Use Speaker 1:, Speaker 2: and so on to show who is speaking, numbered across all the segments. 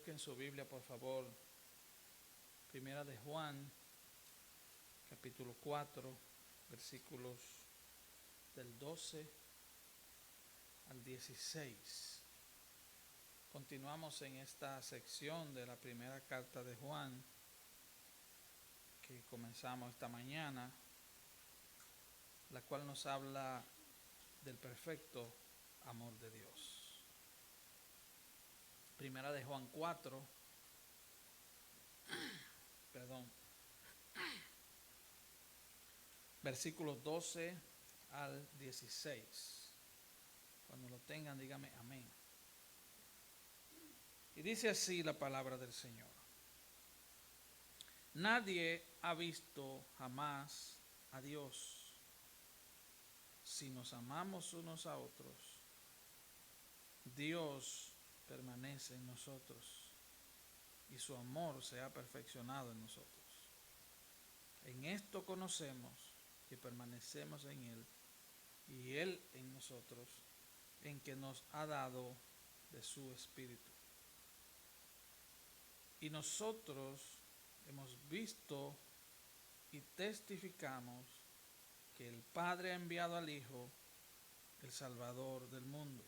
Speaker 1: Busquen su Biblia, por favor. Primera de Juan, capítulo 4, versículos del 12 al 16. Continuamos en esta sección de la primera carta de Juan que comenzamos esta mañana, la cual nos habla del perfecto amor de Dios. Primera de Juan 4, versículos 12 al 16. Cuando lo tengan, dígame amén. Y dice así la palabra del Señor. Nadie ha visto jamás a Dios. Si nos amamos unos a otros, Dios permanece en nosotros y su amor se ha perfeccionado en nosotros. En esto conocemos que permanecemos en Él y Él en nosotros, en que nos ha dado de su Espíritu. Y nosotros hemos visto y testificamos que el Padre ha enviado al Hijo, el Salvador del mundo.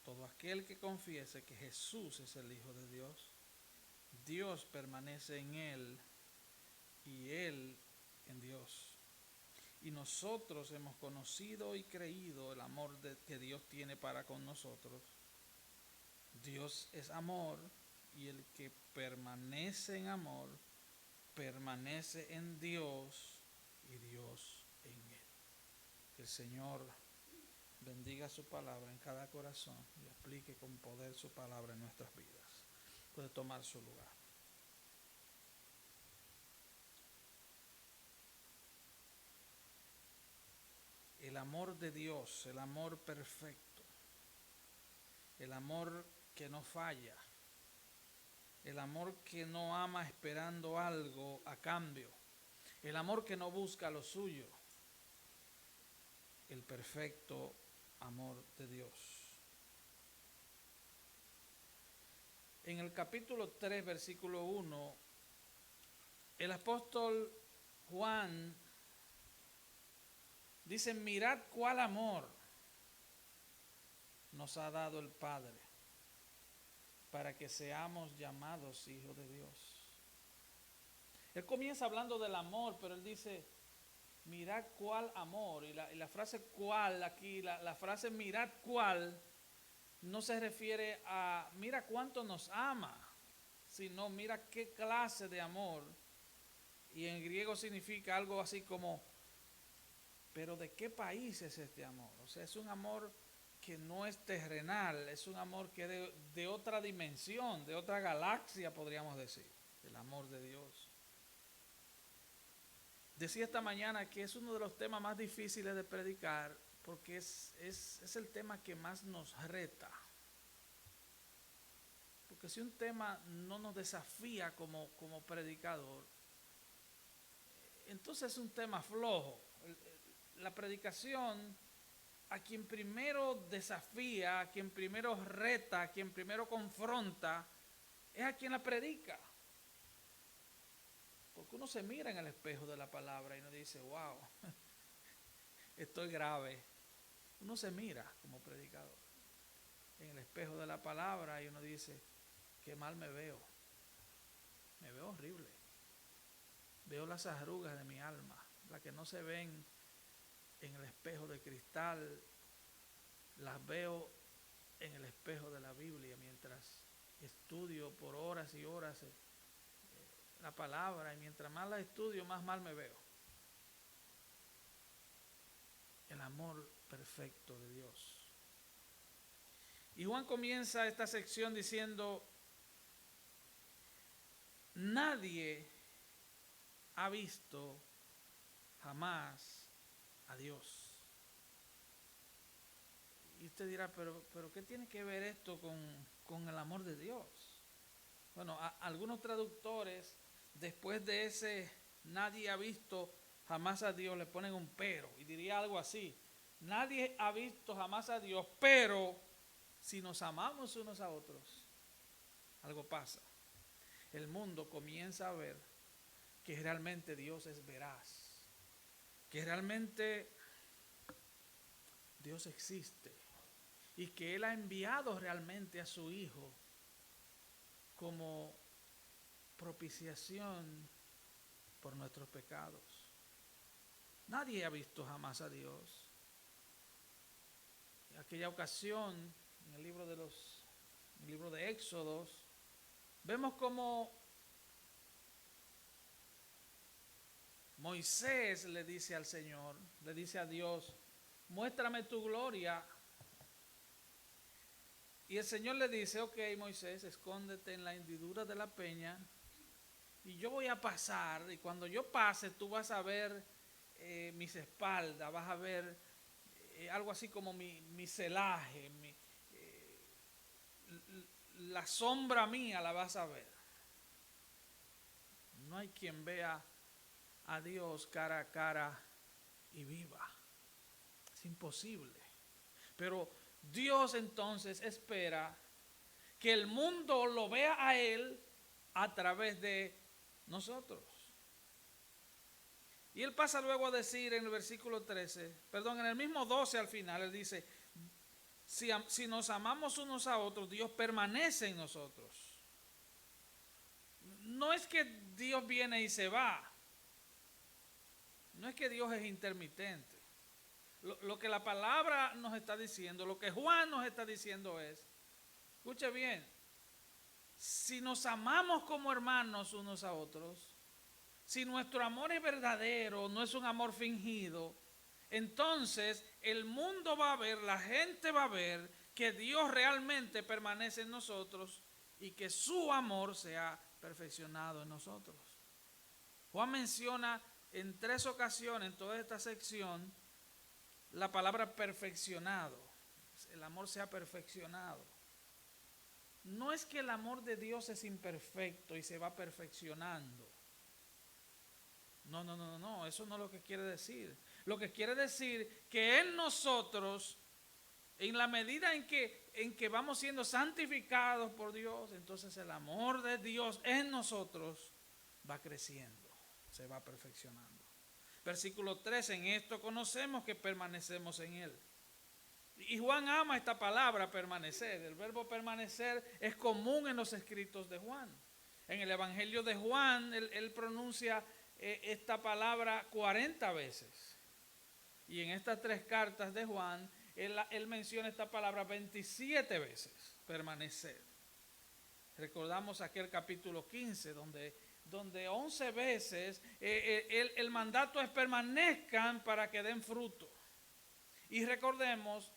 Speaker 1: Todo aquel que confiese que Jesús es el Hijo de Dios, Dios permanece en Él y Él en Dios. Y nosotros hemos conocido y creído el amor que Dios tiene para con nosotros. Dios es amor, y el que permanece en amor, permanece en Dios y Dios en él. Que el Señor bendiga su palabra en cada corazón y aplique con poder su palabra en nuestras vidas. Puede tomar su lugar. El amor de Dios, el amor perfecto, el amor que no falla, el amor que no ama esperando algo a cambio, el amor que no busca lo suyo, el perfecto amor de Dios. En el capítulo 3, versículo 1, el apóstol Juan dice: mirad cuál amor nos ha dado el Padre para que seamos llamados hijos de Dios. Él comienza hablando del amor, pero él dice: mirad cuál amor. Y la frase cuál aquí, la frase mirad cuál, no se refiere a mira cuánto nos ama, sino mira qué clase de amor. Y en griego significa algo así como, pero ¿de qué país es este amor? O sea, es un amor que no es terrenal, es un amor que es de otra dimensión, de otra galaxia, podríamos decir, el amor de Dios. Decía esta mañana que es uno de los temas más difíciles de predicar, porque es el tema que más nos reta. Porque si un tema no nos desafía como predicador, entonces es un tema flojo. La predicación, a quien primero desafía, a quien primero reta, a quien primero confronta, es a quien la predica. Porque uno se mira en el espejo de la palabra y uno dice: wow, estoy grave. Uno se mira como predicador en el espejo de la palabra y uno dice: qué mal me veo horrible. Veo las arrugas de mi alma, las que no se ven en el espejo de cristal, las veo en el espejo de la Biblia mientras estudio por horas y horas la palabra, y mientras más la estudio, más mal me veo. El amor perfecto de Dios. Y Juan comienza esta sección diciendo: nadie ha visto jamás a Dios. Y usted dirá: pero ¿qué tiene que ver esto con el amor de Dios? Bueno, algunos traductores, después de ese nadie ha visto jamás a Dios, le ponen un pero, y diría algo así: nadie ha visto jamás a Dios, pero si nos amamos unos a otros, algo pasa. El mundo comienza a ver que realmente Dios es veraz, que realmente Dios existe y que Él ha enviado realmente a su Hijo como propiciación por nuestros pecados. Nadie ha visto jamás a Dios. En aquella ocasión, en el libro de Éxodos, vemos como Moisés le dice al Señor, le dice a Dios, muéstrame tu gloria. Y el Señor le dice, ok, Moisés, escóndete en la hendidura de la peña y yo voy a pasar, y cuando yo pase tú vas a ver mis espaldas, vas a ver algo así como mi celaje, la sombra mía la vas a ver. No hay quien vea a Dios cara a cara y viva. Es imposible. Pero Dios entonces espera que el mundo lo vea a Él a través de nosotros. Y Él pasa luego a decir en el versículo 13, perdón, en el mismo 12 al final, Él dice, si nos amamos unos a otros, Dios permanece en nosotros. No es que Dios viene y se va. No es que Dios es intermitente. Lo que la palabra nos está diciendo, lo que Juan nos está diciendo es, escuche bien, si nos amamos como hermanos unos a otros, si nuestro amor es verdadero, no es un amor fingido, entonces el mundo va a ver, la gente va a ver que Dios realmente permanece en nosotros y que su amor se ha perfeccionado en nosotros. Juan menciona en 3 ocasiones en toda esta sección la palabra perfeccionado. El amor se ha perfeccionado. No es que el amor de Dios es imperfecto y se va perfeccionando. No, eso no es lo que quiere decir. Lo que quiere decir que en nosotros, en la medida en que vamos siendo santificados por Dios, entonces el amor de Dios en nosotros va creciendo, se va perfeccionando. Versículo 13, en esto conocemos que permanecemos en Él. Y Juan ama esta palabra permanecer. El verbo permanecer es común en los escritos de Juan. En el Evangelio de Juan, él pronuncia esta palabra 40 veces. Y en estas 3 cartas de Juan, él menciona esta palabra 27 veces, permanecer. Recordamos aquel capítulo 15, donde 11 veces el mandato es permanezcan para que den fruto. Y recordemos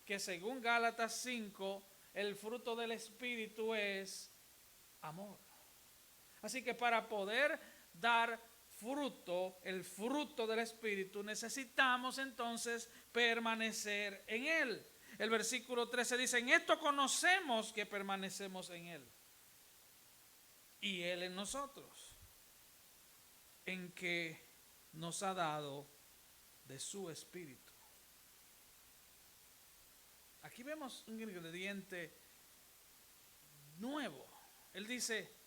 Speaker 1: que según Gálatas 5, el fruto del Espíritu es amor. Así que para poder dar fruto, el fruto del Espíritu, necesitamos entonces permanecer en Él. El versículo 13 dice, en esto conocemos que permanecemos en Él y Él en nosotros, en que nos ha dado de su Espíritu. Aquí vemos un ingrediente nuevo. Él dice,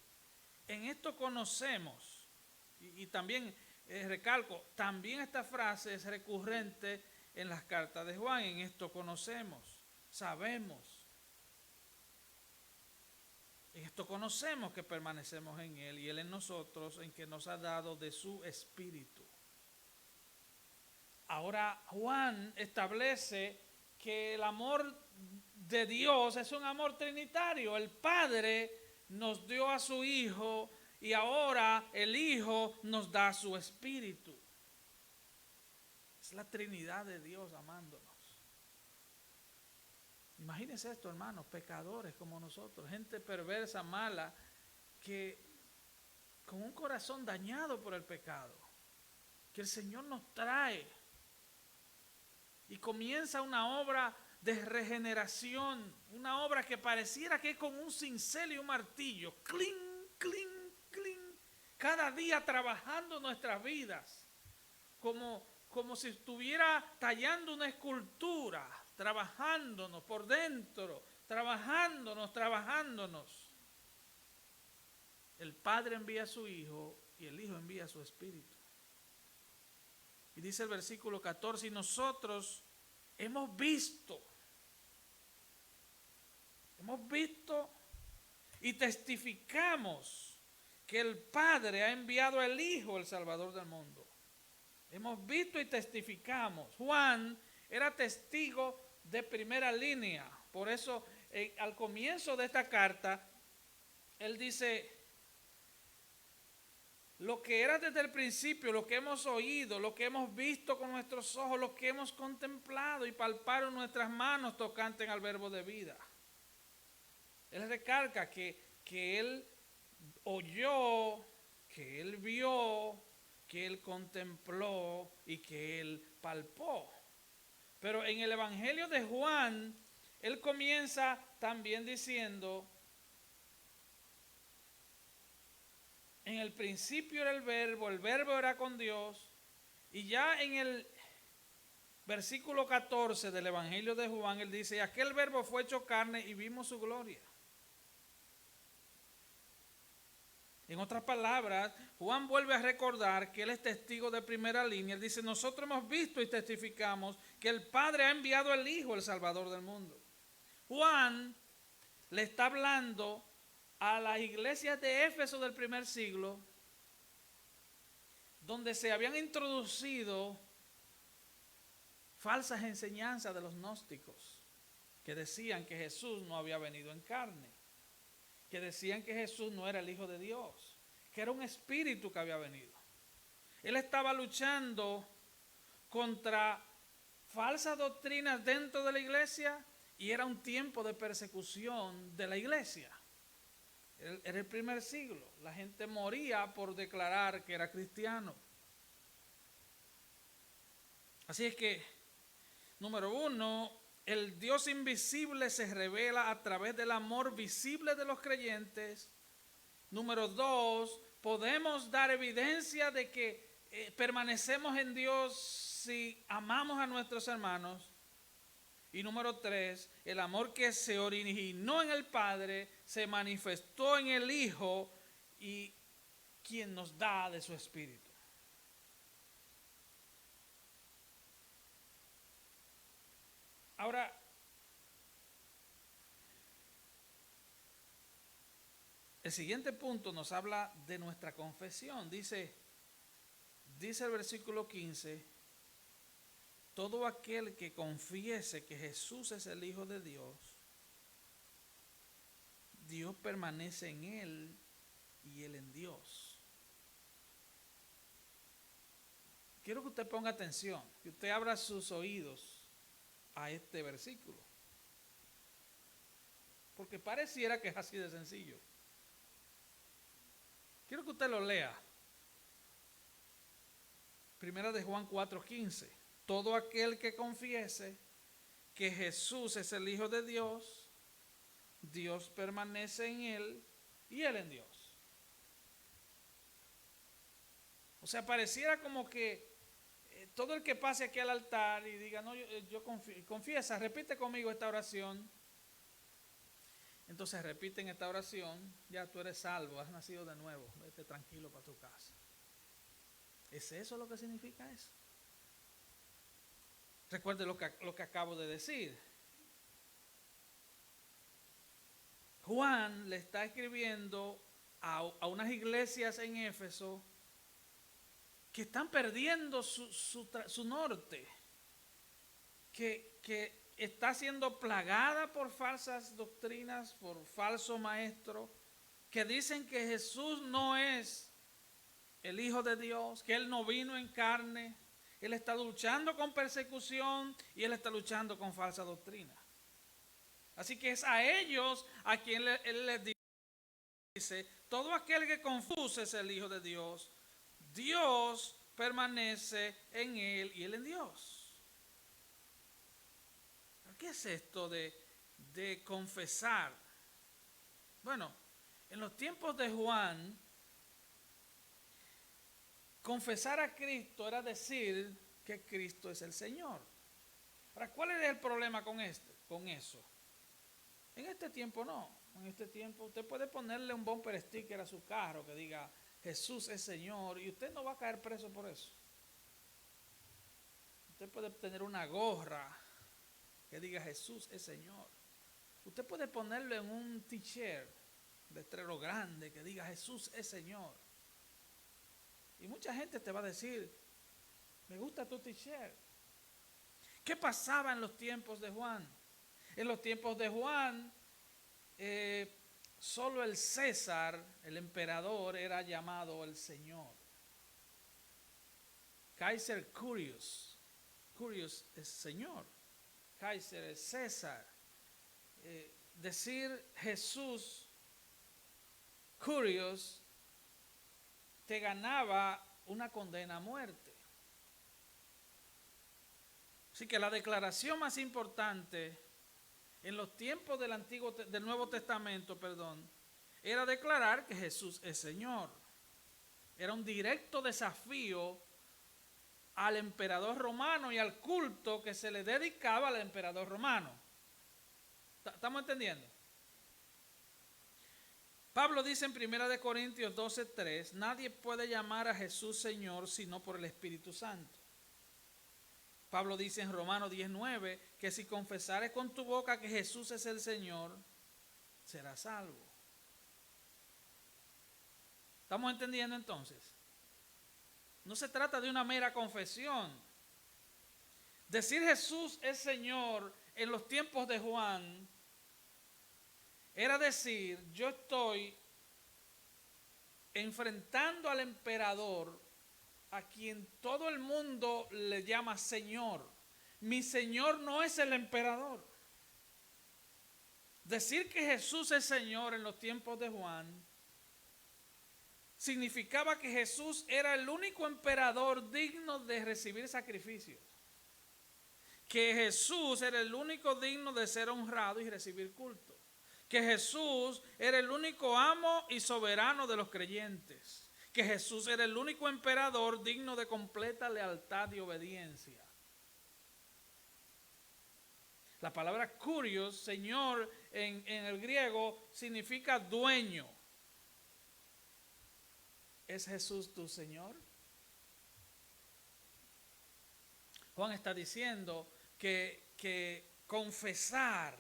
Speaker 1: en esto conocemos, y también recalco, también esta frase es recurrente en las cartas de Juan, en esto conocemos, sabemos. En esto conocemos que permanecemos en Él y Él en nosotros, en que nos ha dado de su Espíritu. Ahora Juan establece que el amor de Dios es un amor trinitario. El Padre nos dio a su Hijo y ahora el Hijo nos da su Espíritu. Es la Trinidad de Dios amándonos. Imagínense esto, hermanos, pecadores como nosotros, gente perversa, mala, que con un corazón dañado por el pecado, que el Señor nos trae y comienza una obra de regeneración, una obra que pareciera que es con un cincel y un martillo, clink, clink, clink, cada día trabajando nuestras vidas, como si estuviera tallando una escultura, trabajándonos por dentro, trabajándonos. el Padre envía a su Hijo y el Hijo envía a su Espíritu. Y dice el versículo 14, y nosotros hemos visto y testificamos que el Padre ha enviado al Hijo, el Salvador del mundo. Hemos visto y testificamos. Juan era testigo de primera línea. Por eso, al comienzo de esta carta, él dice, lo que era desde el principio, lo que hemos oído, lo que hemos visto con nuestros ojos, lo que hemos contemplado y palpado en nuestras manos tocantes al verbo de vida. Él recalca que él oyó, que él vio, que él contempló y que él palpó. Pero en el Evangelio de Juan, él comienza también diciendo, en el principio era el verbo era con Dios, y ya en el versículo 14 del Evangelio de Juan, él dice, aquel verbo fue hecho carne y vimos su gloria. En otras palabras, Juan vuelve a recordar que él es testigo de primera línea. Él dice, nosotros hemos visto y testificamos que el Padre ha enviado al Hijo, el Salvador del mundo. Juan le está hablando a las iglesias de Éfeso del primer siglo, donde se habían introducido falsas enseñanzas de los gnósticos, que decían que Jesús no había venido en carne, que decían que Jesús no era el Hijo de Dios, que era un espíritu que había venido. Él estaba luchando contra falsas doctrinas dentro de la iglesia y era un tiempo de persecución de la iglesia. Era el primer siglo. La gente moría por declarar que era cristiano. Así es que, número uno, el Dios invisible se revela a través del amor visible de los creyentes. Número dos, podemos dar evidencia de que permanecemos en Dios si amamos a nuestros hermanos. Y número tres, el amor que se originó en el Padre se manifestó en el Hijo y quien nos da de su Espíritu. Ahora, el siguiente punto nos habla de nuestra confesión. Dice el versículo 15, todo aquel que confiese que Jesús es el Hijo de Dios, Dios permanece en él y él en Dios. Quiero que usted ponga atención, que usted abra sus oídos a este versículo, porque pareciera que es así de sencillo. Quiero que usted lo lea. Primera de Juan 4:15. Todo aquel que confiese que Jesús es el Hijo de Dios, Dios permanece en él y él en Dios. O sea, pareciera como que todo el que pase aquí al altar y diga, no, yo confiesa, repite conmigo esta oración. Entonces repiten esta oración, ya tú eres salvo, has nacido de nuevo, vete tranquilo para tu casa. ¿Es eso lo que significa eso? Recuerde lo que acabo de decir. Juan le está escribiendo a unas iglesias en Éfeso que están perdiendo su norte, que está siendo plagada por falsas doctrinas, por falsos maestros, que dicen que Jesús no es el Hijo de Dios, que Él no vino en carne. Él está luchando con persecución y Él está luchando con falsa doctrina. Así que es a ellos a quien Él les dice, todo aquel que confiese es el Hijo de Dios, Dios permanece en Él y Él en Dios. ¿Qué es esto de confesar? Bueno, en los tiempos de Juan, confesar a Cristo era decir que Cristo es el Señor. Ahora, ¿cuál es el problema con eso? En este tiempo no. En este tiempo usted puede ponerle un bumper sticker a su carro que diga Jesús es Señor y usted no va a caer preso por eso. Usted puede tener una gorra que diga Jesús es Señor. Usted puede ponerlo en un t-shirt, letrero grande que diga Jesús es Señor. Y mucha gente te va a decir, me gusta tu t-shirt. ¿Qué pasaba en los tiempos de Juan? En los tiempos de Juan, solo el César, el emperador, era llamado el Señor. Kaiser Curius. Curius es Señor. Kaiser es César. Decir Jesús Curius te ganaba una condena a muerte. Así que la declaración más importante en los tiempos del Nuevo Testamento, era declarar que Jesús es Señor. Era un directo desafío al emperador romano y al culto que se le dedicaba al emperador romano. ¿Estamos entendiendo? Pablo dice en 1 Corintios 12:3, nadie puede llamar a Jesús Señor sino por el Espíritu Santo. Pablo dice en Romanos 10:9 que si confesares con tu boca que Jesús es el Señor, serás salvo. ¿Estamos entendiendo entonces? No se trata de una mera confesión. Decir Jesús es Señor en los tiempos de Juan era decir, yo estoy enfrentando al emperador a quien todo el mundo le llama Señor. Mi Señor no es el emperador. Decir que Jesús es Señor en los tiempos de Juan significaba que Jesús era el único emperador digno de recibir sacrificios. Que Jesús era el único digno de ser honrado y recibir culto. Que Jesús era el único amo y soberano de los creyentes. Que Jesús era el único emperador digno de completa lealtad y obediencia. La palabra kurios, Señor, en el griego significa dueño. ¿Es Jesús tu Señor? Juan está diciendo que confesar,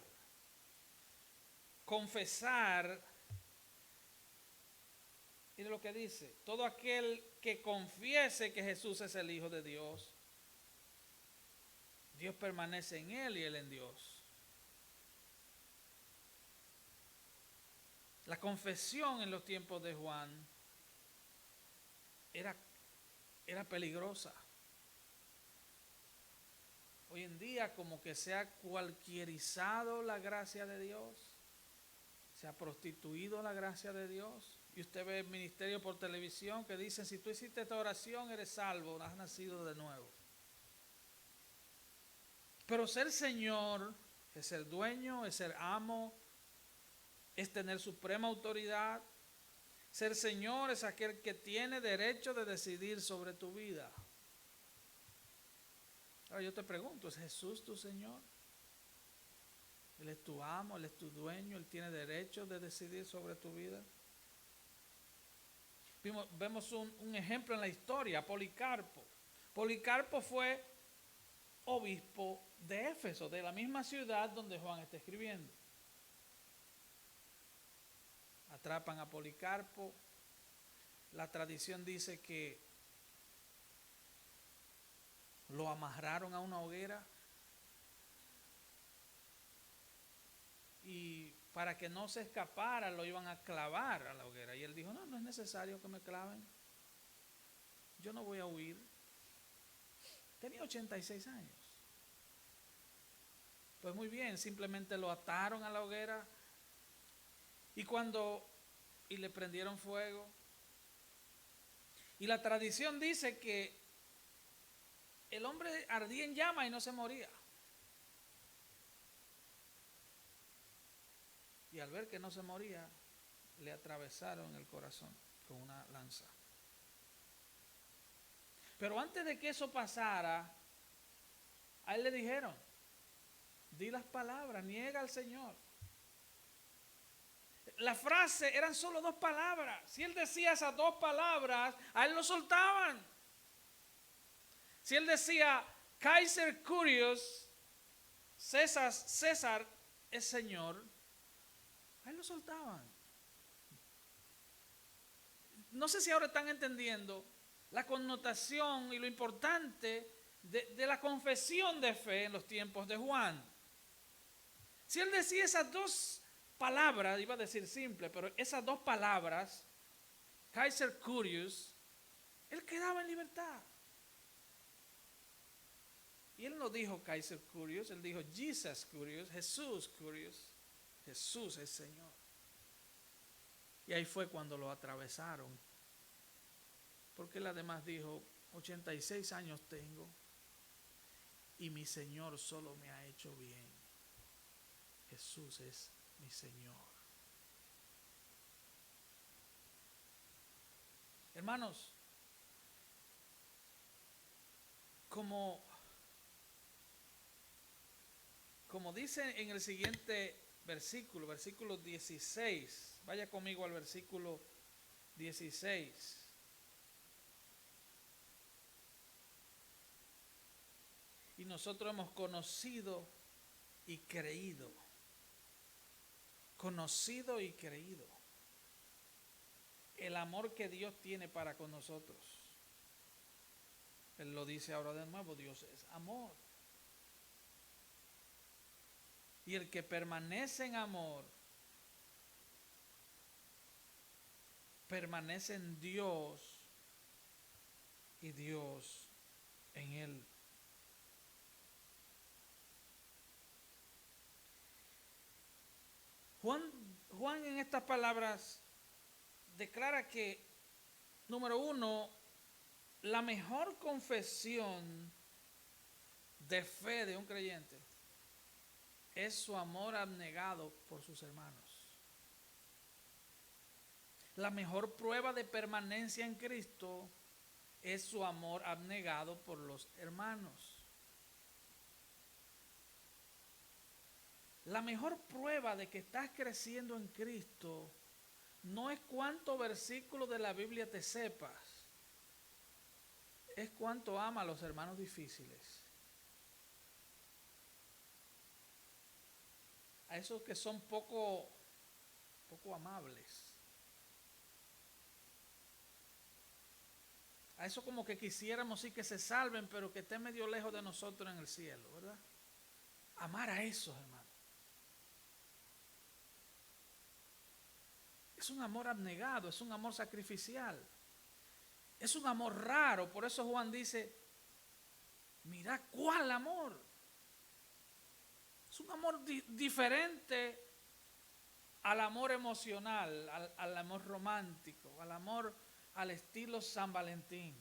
Speaker 1: mire lo que dice, todo aquel que confiese que Jesús es el Hijo de Dios, Dios permanece en él y él en Dios. La confesión en los tiempos de Juan era peligrosa. Hoy en día como que se ha cualquierizado la gracia de Dios, se ha prostituido la gracia de Dios. Y usted ve el ministerio por televisión que dicen, si tú hiciste esta oración eres salvo, has nacido de nuevo. Pero ser Señor es ser dueño, es ser amo, es tener suprema autoridad. Ser Señor es aquel que tiene derecho de decidir sobre tu vida. Ahora yo te pregunto, ¿es Jesús tu Señor? Él es tu amo, Él es tu dueño, Él tiene derecho de decidir sobre tu vida. Vemos un ejemplo en la historia, Policarpo. Policarpo fue obispo de Éfeso, de la misma ciudad donde Juan está escribiendo. Atrapan a Policarpo. La tradición dice que lo amarraron a una hoguera y para que no se escapara lo iban a clavar a la hoguera. Y él dijo, no es necesario que me claven. Yo no voy a huir. Tenía 86 años. Pues muy bien, simplemente lo ataron a la hoguera y le prendieron fuego. Y la tradición dice que el hombre ardía en llama y no se moría. Y al ver que no se moría, le atravesaron el corazón con una lanza. Pero antes de que eso pasara, a él le dijeron, di las palabras, niega al Señor. La frase eran solo 2 palabras. Si él decía esas 2 palabras, a él lo soltaban. Si él decía Kaiser Curios, César es Señor, a él lo soltaban. No sé si ahora están entendiendo la connotación y lo importante de la confesión de fe en los tiempos de Juan. Si él decía esas 2 palabras, iba a decir simple, pero esas 2 palabras, Kaiser Curios, él quedaba en libertad. Y él no dijo Kaiser Curios, él dijo Jesus Curios, Jesús Curios. Jesús es Señor. Y ahí fue cuando lo atravesaron. Porque él además dijo, 86 años tengo y mi Señor solo me ha hecho bien. Jesús es mi Señor. Hermanos, como dice en el siguiente versículo, versículo 16, vaya conmigo al versículo 16. Y nosotros hemos conocido y creído. Conocido y creído. El amor que Dios tiene para con nosotros. Él lo dice ahora de nuevo, Dios es amor. Y el que permanece en amor, permanece en Dios y Dios en él. Juan en estas palabras declara que, número 1, la mejor confesión de fe de un creyente es su amor abnegado por sus hermanos. La mejor prueba de permanencia en Cristo es su amor abnegado por los hermanos. La mejor prueba de que estás creciendo en Cristo no es cuántos versículos de la Biblia te sepas, es cuánto ama a los hermanos difíciles. A esos que son poco amables. A esos como que quisiéramos sí que se salven, pero que estén medio lejos de nosotros en el cielo, ¿verdad? Amar a esos, hermanos. Es un amor abnegado, es un amor sacrificial. Es un amor raro, por eso Juan dice, mira cuál amor. Es un amor diferente al amor emocional, al amor romántico, al amor al estilo San Valentín.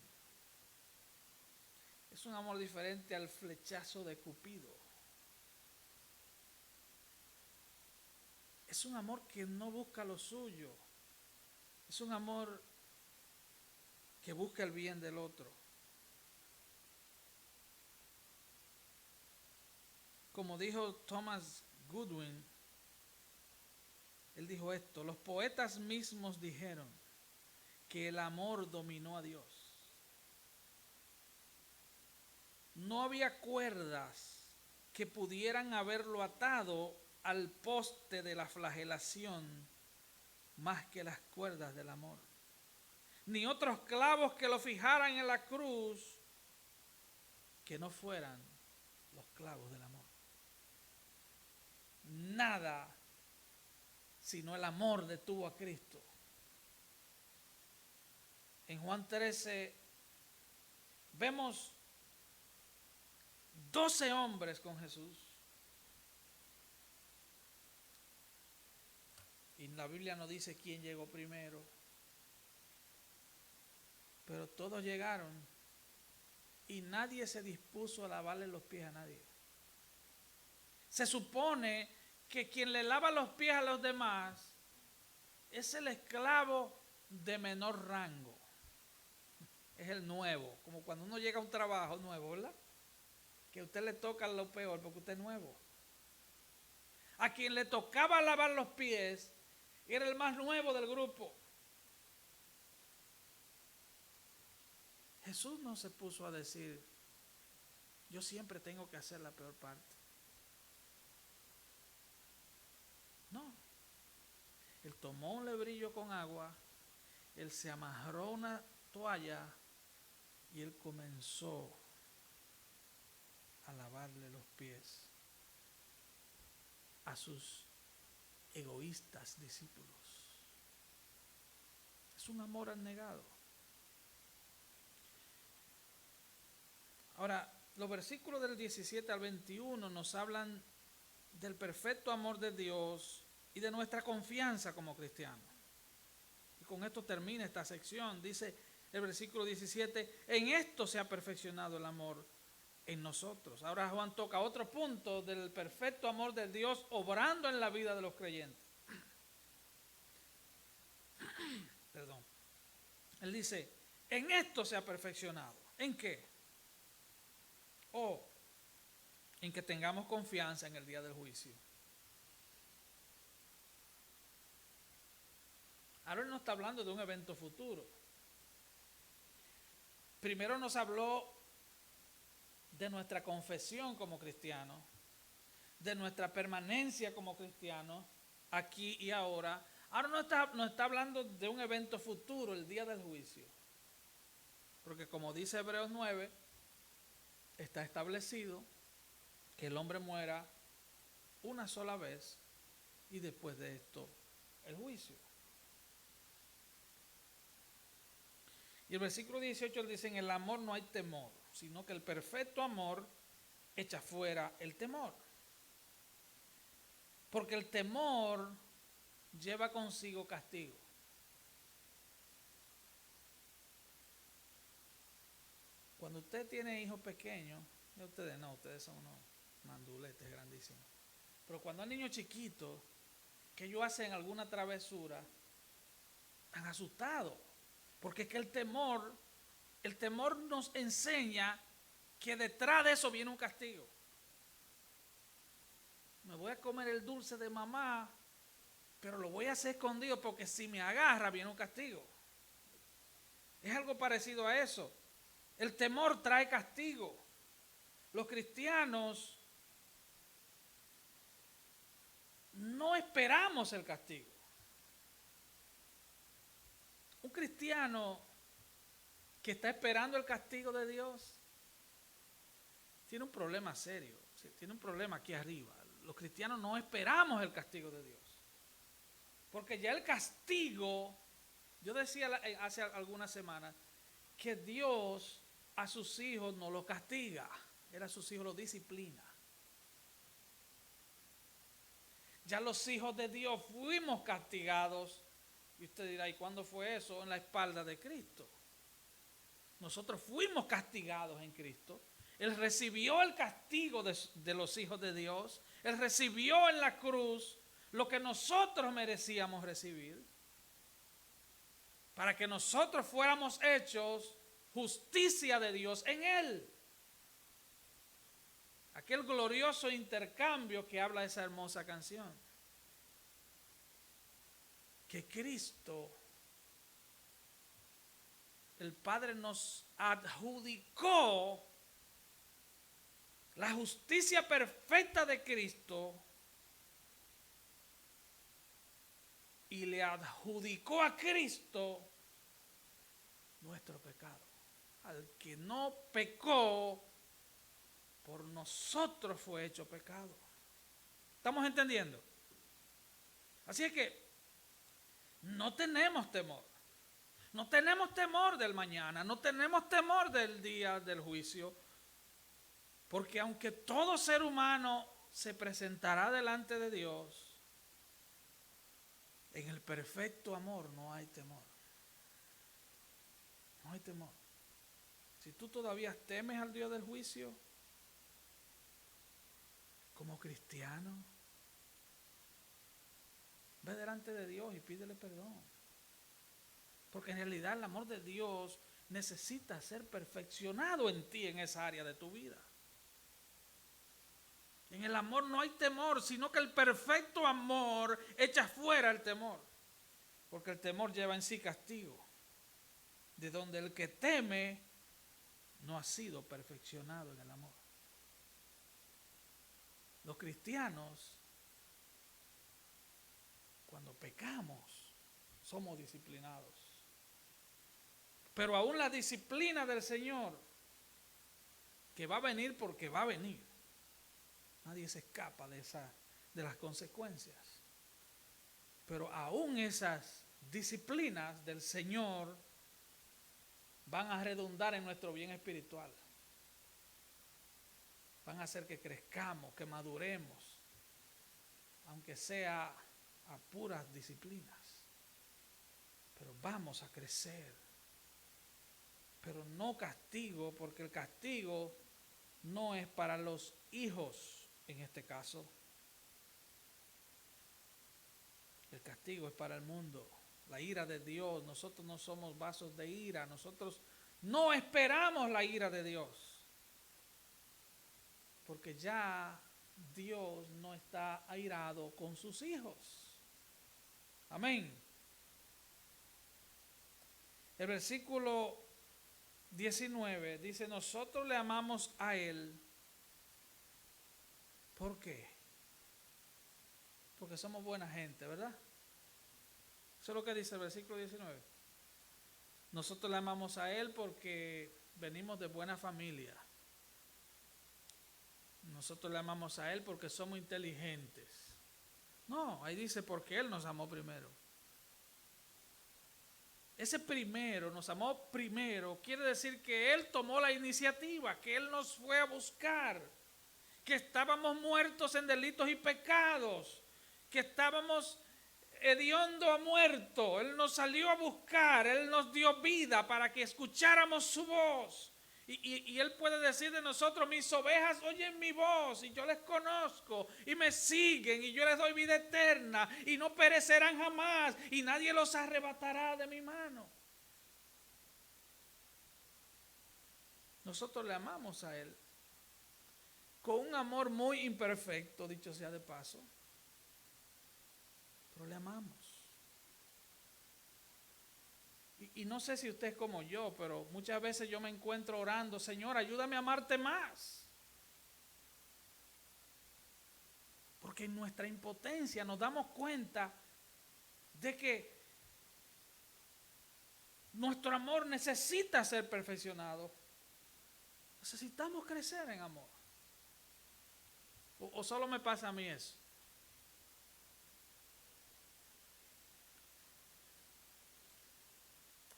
Speaker 1: Es un amor diferente al flechazo de Cupido. Es un amor que no busca lo suyo. Es un amor que busca el bien del otro. Como dijo Thomas Goodwin, él dijo esto: los poetas mismos dijeron que el amor dominó a Dios. No había cuerdas que pudieran haberlo atado al poste de la flagelación más que las cuerdas del amor, ni otros clavos que lo fijaran en la cruz que no fueran los clavos del amor. Nada sino el amor detuvo a Cristo. En Juan 13 vemos 12 hombres con Jesús. Y la Biblia no dice quién llegó primero, pero todos llegaron y nadie se dispuso a lavarle los pies a nadie. Se supone que quien le lava los pies a los demás es el esclavo de menor rango. Es el nuevo, como cuando uno llega a un trabajo nuevo, ¿verdad? Que a usted le toca lo peor porque usted es nuevo. A quien le tocaba lavar los pies Era el más nuevo del grupo. Jesús no se puso a decir, yo siempre tengo que hacer la peor parte. No. Él tomó un lebrillo con agua, él se amarró una toalla y él comenzó a lavarle los pies a sus egoístas discípulos. Es un amor abnegado. Ahora, los versículos del 17 al 21 nos hablan del perfecto amor de Dios y de nuestra confianza como cristianos. Y con esto termina esta sección. Dice el versículo 17, en esto se ha perfeccionado el amor en nosotros. Ahora Juan toca otro punto del perfecto amor de Dios obrando en la vida de los creyentes. Perdón. Él dice, en esto se ha perfeccionado. ¿En qué? En que tengamos confianza en el día del juicio. Ahora no está hablando de un evento futuro. Primero nos habló de nuestra confesión como cristianos, de nuestra permanencia como cristianos, aquí y ahora. Ahora no está hablando de un evento futuro, el día del juicio. Porque como dice Hebreos 9, está establecido que el hombre muera una sola vez y después de esto el juicio. Y el versículo 18 dice, en el amor no hay temor, sino que el perfecto amor echa fuera el temor. Porque el temor lleva consigo castigo. Cuando usted tiene hijos pequeños, ustedes no, ustedes son unos manduletes grandísimos. Pero cuando hay niños chiquitos que ellos hacen alguna travesura, están asustados. Porque es que el temor nos enseña que detrás de eso viene un castigo. Me voy a comer el dulce de mamá, pero lo voy a hacer escondido porque si me agarra viene un castigo. Es algo parecido a eso. El temor trae castigo. Los cristianos no esperamos el castigo. Un cristiano que está esperando el castigo de Dios tiene un problema serio, tiene un problema aquí arriba. Los cristianos no esperamos el castigo de Dios. Porque ya el castigo, yo decía hace algunas semanas, que Dios a sus hijos no los castiga, Él a sus hijos los disciplina. Ya los hijos de Dios fuimos castigados. Y usted dirá, ¿y cuándo fue eso? En la espalda de Cristo. Nosotros fuimos castigados en Cristo. Él recibió el castigo de los hijos de Dios. Él recibió en la cruz lo que nosotros merecíamos recibir. Para que nosotros fuéramos hechos justicia de Dios en Él. Aquel glorioso intercambio que habla esa hermosa canción. Que Cristo, el Padre, nos adjudicó la justicia perfecta de Cristo y le adjudicó a Cristo nuestro pecado. Al que no pecó, por nosotros fue hecho pecado. ¿Estamos entendiendo? Así es que no tenemos temor. No tenemos temor del mañana, no tenemos temor del día del juicio, porque aunque todo ser humano se presentará delante de Dios, en el perfecto amor no hay temor. No hay temor. Si tú todavía temes al día del juicio, como cristiano, ve delante de Dios y pídele perdón. Porque en realidad el amor de Dios necesita ser perfeccionado en ti, en esa área de tu vida. En el amor no hay temor, sino que el perfecto amor echa fuera el temor. porque el temor lleva en sí castigo, de donde el que teme no ha sido perfeccionado en el amor. Los cristianos, cuando pecamos, somos disciplinados. Pero aún la disciplina del Señor, que va a venir porque va a venir, nadie se escapa de las consecuencias. Pero aún esas disciplinas del Señor van a redundar en nuestro bien espiritual. Van a hacer que crezcamos, que maduremos, aunque sea a puras disciplinas. Pero vamos a crecer. Pero no castigo, porque el castigo no es para los hijos en este caso. El castigo es para el mundo. La ira de Dios, nosotros no somos vasos de ira, nosotros no esperamos la ira de Dios. Porque ya Dios no está airado con sus hijos. Amén. El versículo 19 dice, nosotros le amamos a Él. ¿Por qué? Porque somos buena gente, ¿verdad? Eso es lo que dice el versículo 19. Nosotros le amamos a Él porque venimos de buena familia. Nosotros le amamos a Él porque somos inteligentes. No, ahí dice porque Él nos amó primero. Ese primero, nos amó primero, quiere decir que Él tomó la iniciativa, que Él nos fue a buscar, que estábamos muertos en delitos y pecados, que estábamos hediondo a muerto. Él nos salió a buscar, Él nos dio vida para que escucháramos su voz. Y Él puede decir de nosotros, mis ovejas oyen mi voz y yo les conozco y me siguen y yo les doy vida eterna y no perecerán jamás y nadie los arrebatará de mi mano. Nosotros le amamos a Él con un amor muy imperfecto, dicho sea de paso, pero le amamos. Y no sé si usted es como yo, pero muchas veces yo me encuentro orando, Señor, ayúdame a amarte más. Porque en nuestra impotencia nos damos cuenta de que nuestro amor necesita ser perfeccionado. Necesitamos crecer en amor. ¿O solo me pasa a mí eso?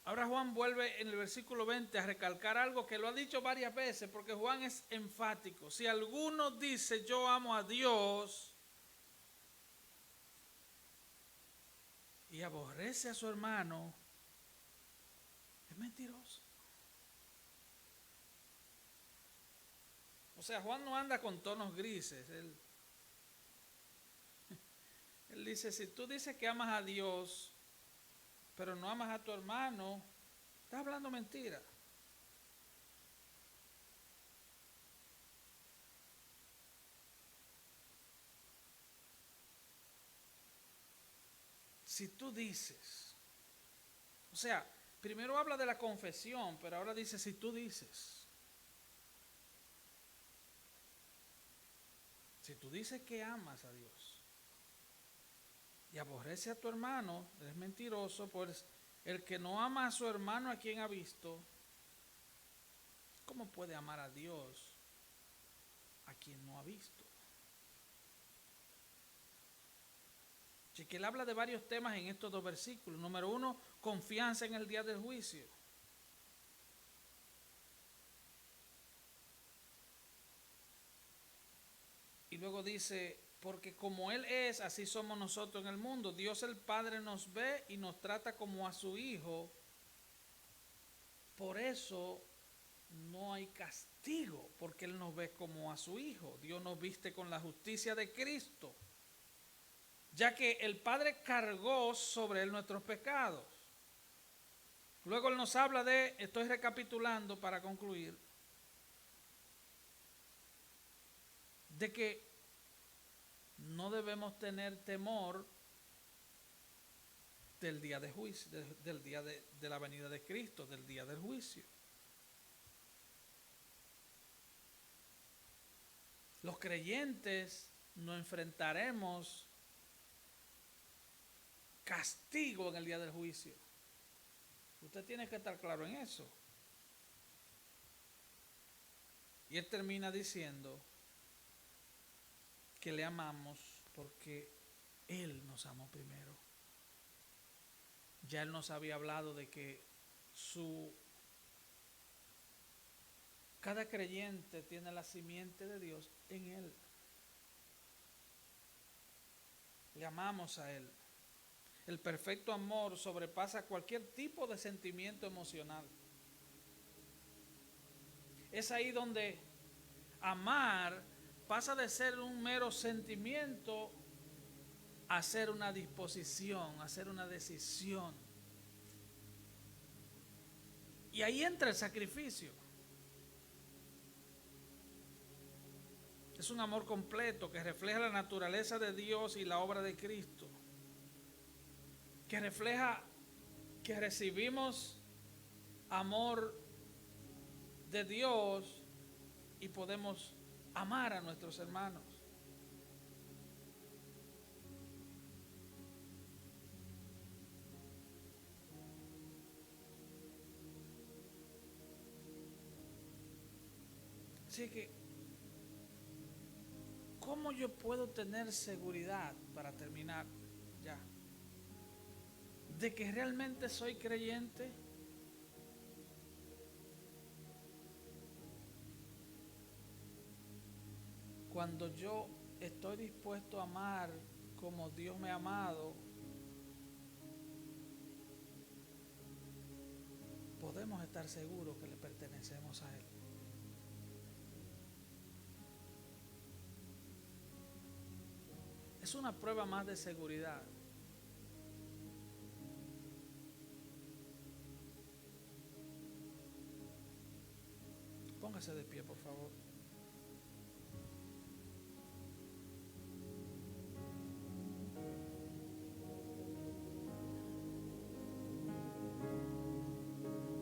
Speaker 1: Ahora Juan vuelve en el versículo 20 a recalcar algo que lo ha dicho varias veces, porque Juan es enfático. Si alguno dice yo amo a Dios y aborrece a su hermano, es mentiroso. O sea, Juan no anda con tonos grises. Él dice, si tú dices que amas a Dios, pero no amas a tu hermano, estás hablando mentira. Si tú dices, o sea, primero habla de la confesión, pero ahora dice si tú dices. Si tú dices que amas a Dios y aborrece a tu hermano, eres mentiroso, pues el que no ama a su hermano a quien ha visto, ¿cómo puede amar a Dios a quien no ha visto? Así que él habla de varios temas en estos dos versículos. Número 1, confianza en el día del juicio. Y luego dice, porque como Él es, así somos nosotros en el mundo. Dios el Padre nos ve y nos trata como a su Hijo. Por eso no hay castigo, porque Él nos ve como a su Hijo. Dios nos viste con la justicia de Cristo, ya que el Padre cargó sobre Él nuestros pecados. Luego Él nos habla de, estoy recapitulando para concluir, de que no debemos tener temor del día de juicio, del día de la venida de Cristo, del día del juicio. Los creyentes nos enfrentaremos castigo en el día del juicio. Usted tiene que estar claro en eso. Y él termina diciendo que le amamos porque Él nos amó primero. Ya Él nos había hablado de que cada creyente tiene la simiente de Dios en Él. Le amamos a Él. El perfecto amor sobrepasa cualquier tipo de sentimiento emocional. Es ahí donde amar pasa de ser un mero sentimiento a ser una disposición, a ser una decisión. Y ahí entra el sacrificio. Es un amor completo que refleja la naturaleza de Dios y la obra de Cristo. Que refleja que recibimos amor de Dios y podemos amar a nuestros hermanos. Así que, ¿cómo yo puedo tener seguridad, para terminar ya, de que realmente soy creyente? Cuando yo estoy dispuesto a amar como Dios me ha amado, podemos estar seguros que le pertenecemos a Él. Es una prueba más de seguridad. Póngase de pie, por favor.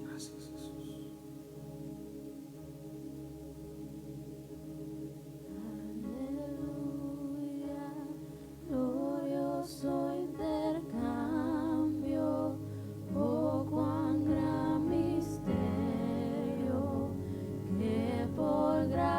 Speaker 1: Gracias, Jesús.
Speaker 2: Aleluya, glorioso intercambio, oh cuán gran misterio, que por gracia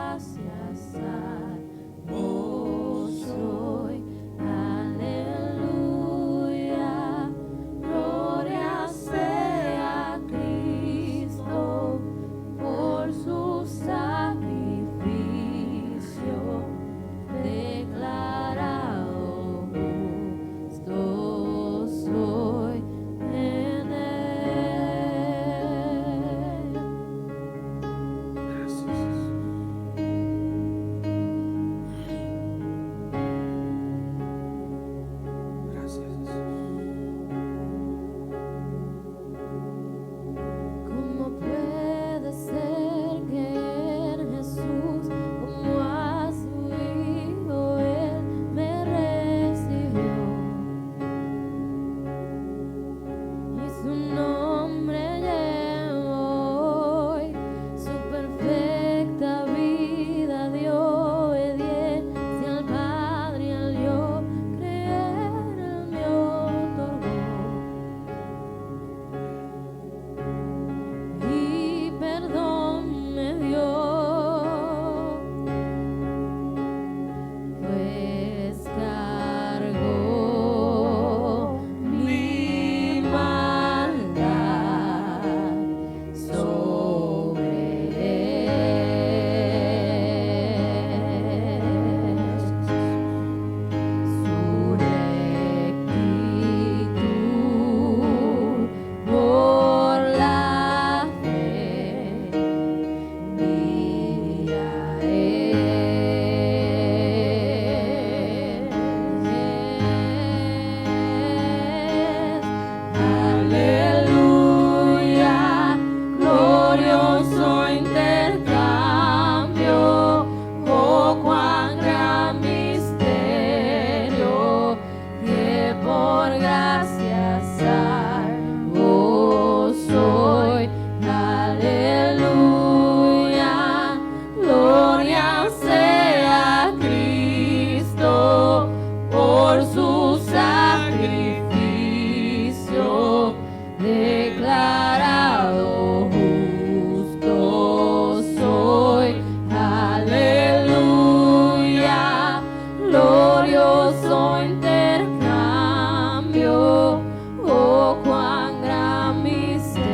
Speaker 2: gozo intercambio, oh cuán gran misterio,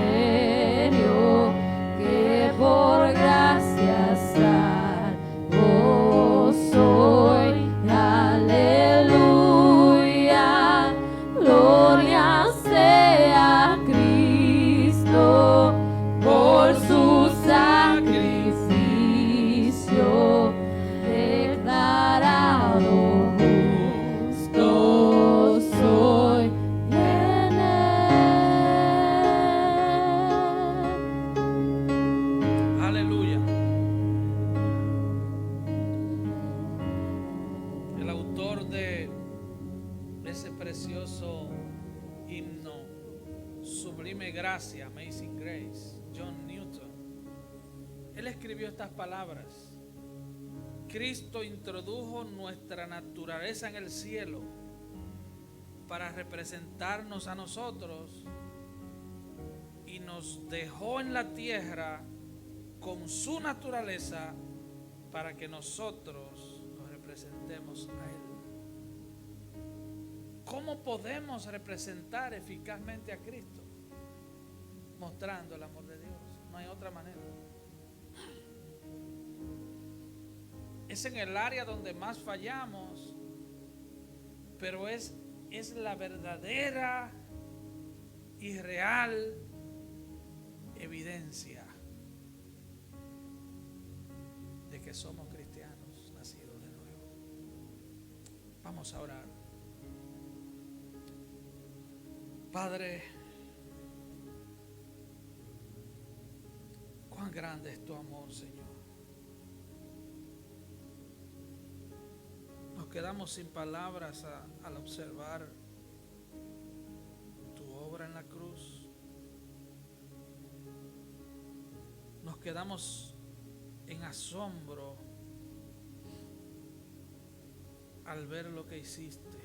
Speaker 2: que por gracia salvo soy. Aleluya, gloria sea a Cristo por su sacrificio declarado justo soy en él.
Speaker 1: Aleluya. El autor de ese precioso himno, Sublime Gracia, Amazing Grace, John Newton, él escribió estas palabras: Cristo introdujo nuestra naturaleza en el cielo para representarnos a nosotros y nos dejó en la tierra con su naturaleza para que nosotros nos representemos a Él. ¿Cómo podemos representar eficazmente a Cristo? Mostrando el amor de Dios. No hay otra manera. Es en el área donde más fallamos, pero es la verdadera y real evidencia de que somos cristianos nacidos de nuevo. Vamos a orar. Padre, cuán grande es tu amor, Señor. Nos quedamos sin palabras al observar tu obra en la cruz. Nos quedamos en asombro al ver lo que hiciste.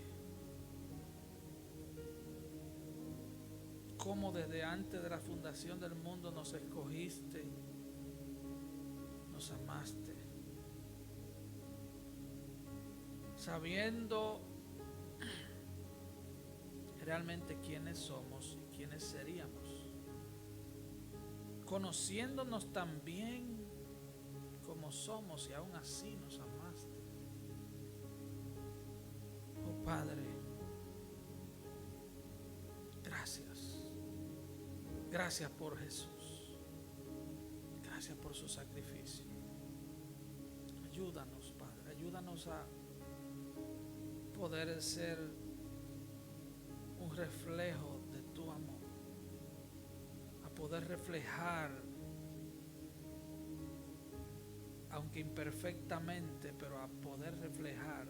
Speaker 1: Cómo desde antes de la fundación del mundo nos escogiste, nos amaste, sabiendo realmente quiénes somos y quiénes seríamos, conociéndonos tan bien como somos y aún así nos amaste. Oh Padre, gracias. Gracias por Jesús. Gracias por su sacrificio. Ayúdanos, Padre. Ayúdanos a poder ser un reflejo de tu amor. A poder reflejar, aunque imperfectamente, pero a poder reflejar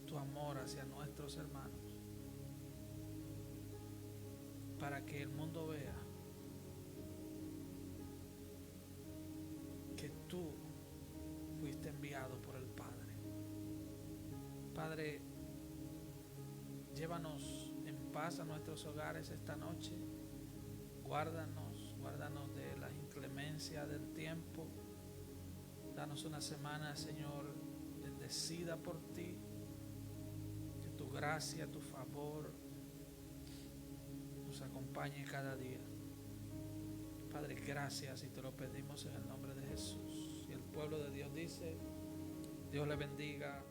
Speaker 1: tu amor hacia nuestros hermanos. Para que el mundo vea que tú fuiste enviado por el Padre. Padre, llévanos en paz a nuestros hogares esta noche. Guárdanos de las inclemencias del tiempo. Danos una semana, Señor, bendecida por ti. Que tu gracia, tu favor nos acompañe cada día. Padre, gracias y te lo pedimos en el nombre de Jesús. Y el pueblo de Dios dice: Dios le bendiga.